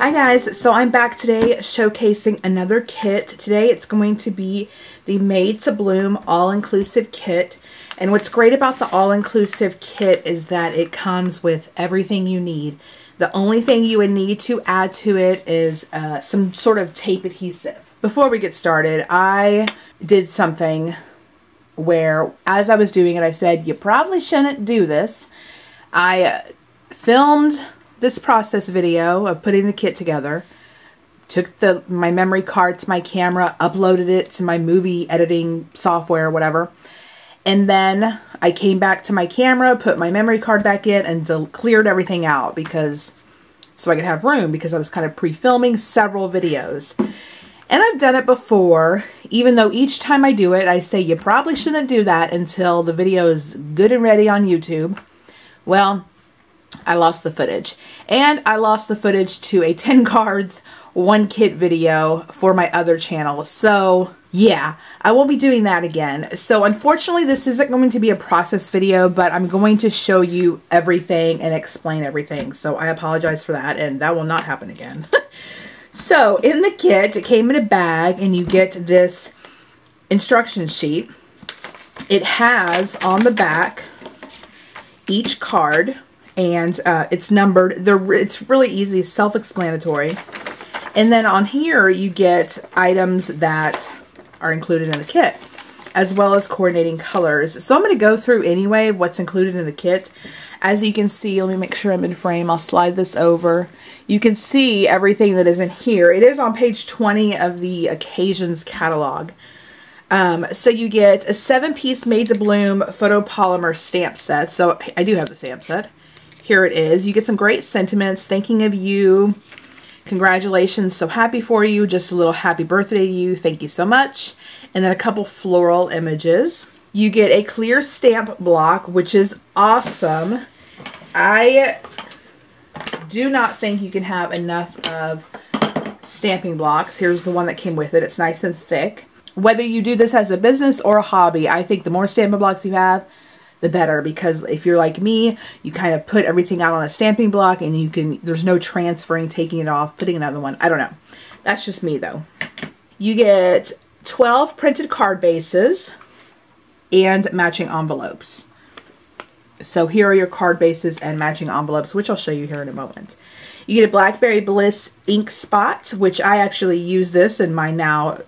Hi guys, so I'm back today showcasing another kit. Today it's going to be the Made to Bloom all-inclusive kit. And what's great about the all-inclusive kit is that it comes with everything you need. The only thing you would need to add to it is some sort of tape adhesive. Before we get started, I did something where as I was doing it, I said, you probably shouldn't do this. I filmed this process video of putting the kit together, took my memory card to my camera, uploaded it to my movie editing software, whatever, and then I came back to my camera, put my memory card back in, and cleared everything out so I could have room, because I was kind of pre-filming several videos. And I've done it before, even though each time I do it, I say you probably shouldn't do that until the video is good and ready on YouTube. Well, I lost the footage. And I lost the footage to a 10 cards, 1 kit video for my other channel. So yeah, I won't be doing that again. So unfortunately, this isn't going to be a process video, but I'm going to show you everything and explain everything. So I apologize for that, and that will not happen again. So in the kit, it came in a bag, and you get this instruction sheet. It has on the back each card, and it's numbered. It's really easy, self-explanatory. And then on here, you get items that are included in the kit, as well as coordinating colors. So I'm going to go through anyway what's included in the kit. As you can see, let me make sure I'm in frame. I'll slide this over. You can see everything that is in here. It is on page 20 of the Occasions catalog. So you get a 7-piece Made to Bloom photopolymer stamp set. So I do have the stamp set. Here it is. You get some great sentiments, thinking of you, congratulations, so happy for you, just a little happy birthday to you, thank you so much, and then a couple floral images. You get a clear stamp block, which is awesome. I do not think you can have enough of stamping blocks. Here's the one that came with it. It's nice and thick. Whether you do this as a business or a hobby, I think the more stamping blocks you have, the better, because if you're like me, you kind of put everything out on a stamping block and there's no transferring, taking it off, putting another one. I don't know. That's just me though. You get 12 printed card bases and matching envelopes. So here are your card bases and matching envelopes, which I'll show you here in a moment. You get a Blackberry Bliss ink spot, which I actually use this in my now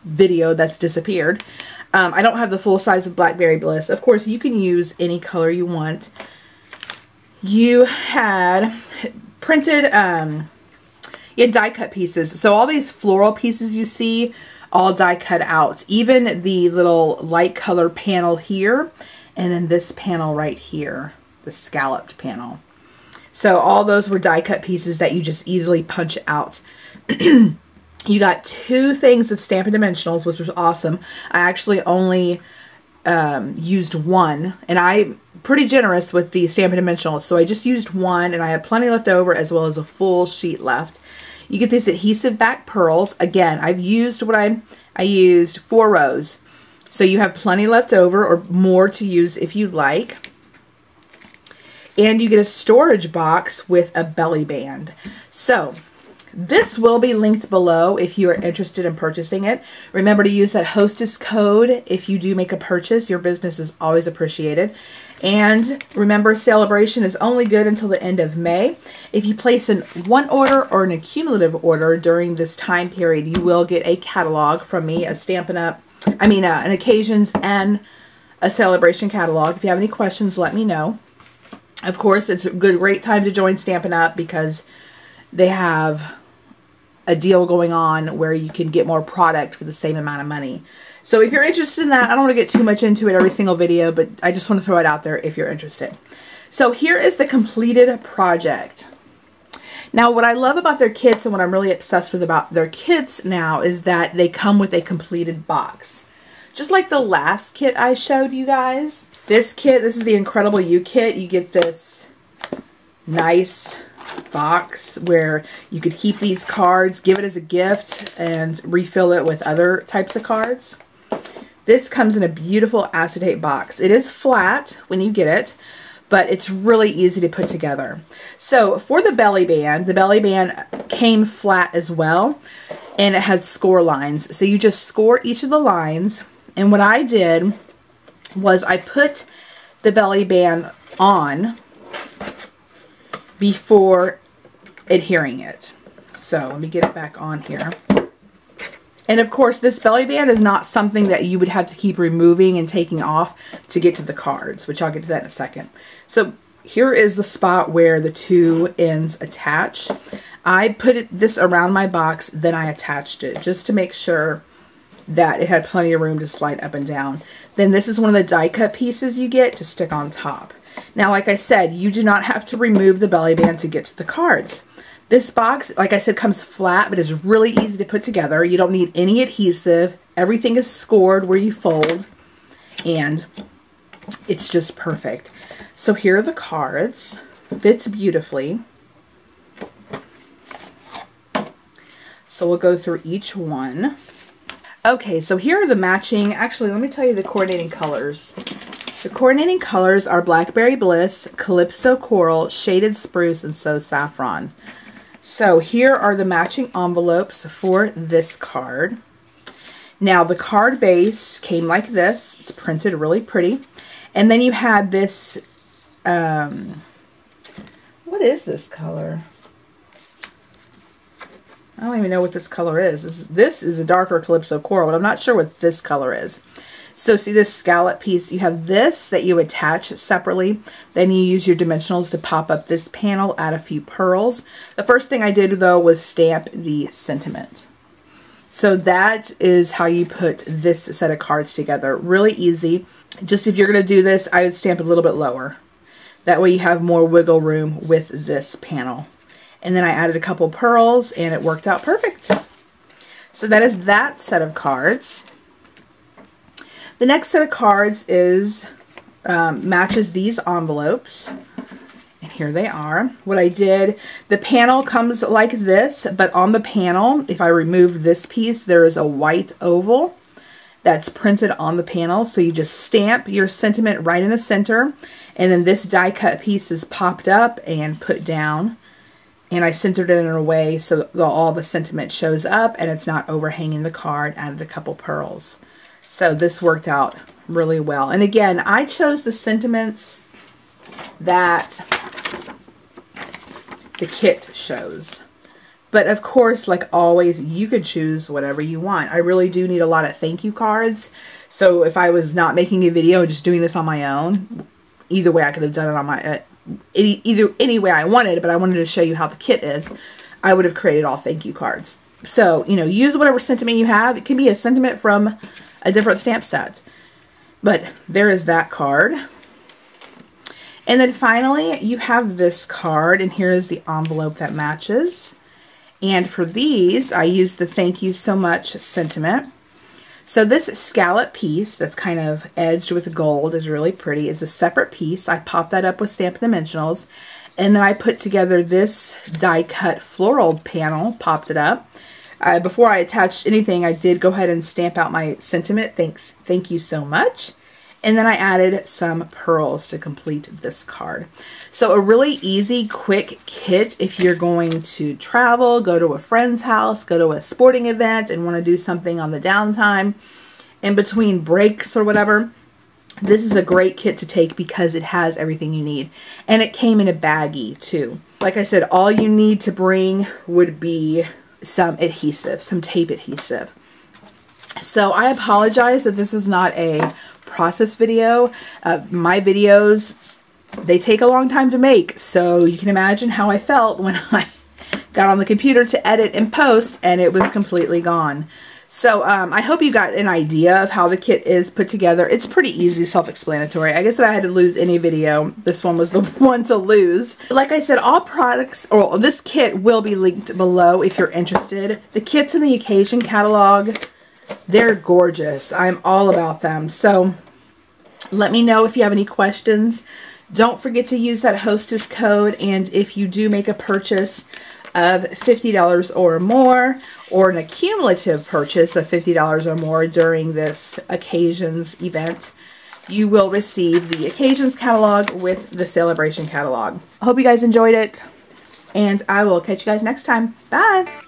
video that's disappeared. I don't have the full size of Blackberry Bliss. Of course, you can use any color you want. You had printed, you had die cut pieces. So all these floral pieces you see, all die cut out. Even the little light color panel here, and then this panel right here, the scalloped panel. So all those were die cut pieces that you just easily punch out. You got 2 things of Stampin' Dimensionals, which was awesome. I actually only used 1, and I'm pretty generous with the Stampin' Dimensionals, so I just used 1, and I had plenty left over, as well as a full sheet left. You get these adhesive back pearls. Again, I've used I used 4 rows, so you have plenty left over, or more to use if you'd like. And you get a storage box with a belly band. So this will be linked below if you are interested in purchasing it. Remember to use that HOSTESS code if you do make a purchase. Your business is always appreciated. And remember, celebration is only good until the end of May. If you place an 1 order or an accumulative order during this time period, you will get a catalog from me, a Stampin' Up, an Occasions and a Celebration catalog. If you have any questions, let me know. Of course, it's a great time to join Stampin' Up because they have a deal going on where you can get more product for the same amount of money. So if you're interested in that, I don't want to get too much into it every single video, but I just want to throw it out there if you're interested. So here is the completed project. Now, what I love about their kits and what I'm really obsessed with about their kits now is that they come with a completed box. Just like the last kit I showed you guys. This kit, this is the Incredible You kit. You get this nice box where you could keep these cards, give it as a gift, and refill it with other types of cards. This comes in a beautiful acetate box. It is flat when you get it, but it's really easy to put together. So for the belly band came flat as well, and it had score lines. So you just score each of the lines, and what I did was I put the belly band on before adhering it. So let me get it back on here. And of course, this belly band is not something that you would have to keep removing and taking off to get to the cards, which I'll get to that in a second. So here is the spot where the two ends attach. I put this around my box, then I attached it just to make sure that it had plenty of room to slide up and down. Then this is one of the die cut pieces you get to stick on top. Now, like I said, you do not have to remove the belly band to get to the cards. This box, like I said, comes flat, but is really easy to put together. You don't need any adhesive. Everything is scored where you fold, and it's just perfect. So here are the cards. Fits beautifully. So we'll go through each one. Okay, so here are the matching, actually, let me tell you the coordinating colors. The coordinating colors are Blackberry Bliss, Calypso Coral, Shaded Spruce, and So Saffron. So here are the matching envelopes for this card. Now the card base came like this. It's printed really pretty. And then you had this, what is this color? I don't even know what this color is. This is a darker Calypso Coral, but I'm not sure what this color is. So see this scallop piece, you have this that you attach separately. Then you use your dimensionals to pop up this panel, add a few pearls. The first thing I did though was stamp the sentiment. So that is how you put this set of cards together. Really easy. Just if you're gonna do this, I would stamp a little bit lower. That way you have more wiggle room with this panel. And then I added a couple pearls and it worked out perfect. So that is that set of cards. The next set of cards is matches these envelopes. And here they are. What I did, the panel comes like this, but on the panel, if I remove this piece, there is a white oval that's printed on the panel. So you just stamp your sentiment right in the center, and then this die cut piece is popped up and put down. And I centered it in a way so all the sentiment shows up and it's not overhanging the card. Added a couple pearls. So this worked out really well. And again, I chose the sentiments that the kit shows. But of course, like always, you could choose whatever you want. I really do need a lot of thank you cards. So if I was not making a video and just doing this on my own, either way I could have done it on my either any way I wanted, but I wanted to show you how the kit is. I would have created all thank you cards. So, you know, use whatever sentiment you have. It can be a sentiment from a different stamp set. But there is that card. And then finally, you have this card, and here is the envelope that matches. And for these, I used the thank you so much sentiment. So this scallop piece that's kind of edged with gold is really pretty. It's a separate piece. I popped that up with Stampin' Dimensionals. And then I put together this die cut floral panel, popped it up. Before I attached anything, I did go ahead and stamp out my sentiment. Thank you so much. And then I added some pearls to complete this card. So a really easy, quick kit if you're going to travel, go to a friend's house, go to a sporting event and want to do something on the downtime in between breaks or whatever. This is a great kit to take because it has everything you need. And it came in a baggie too. Like I said, all you need to bring would be some adhesive, some tape adhesive. So I apologize that this is not a process video. My videos, they take a long time to make. So you can imagine how I felt when I got on the computer to edit and post and it was completely gone. So I hope you got an idea of how the kit is put together. It's pretty easy, self-explanatory. I guess if I had to lose any video, this one was the one to lose. Like I said, all products, or this kit will be linked below if you're interested. The kits in the occasion catalog, they're gorgeous. I'm all about them. So let me know if you have any questions. Don't forget to use that HOSTESS code. And if you do make a purchase of $50 or more, or an accumulative purchase of $50 or more during this occasions event, you will receive the Occasions catalog with the Celebration catalog. I hope you guys enjoyed it, and I will catch you guys next time. Bye!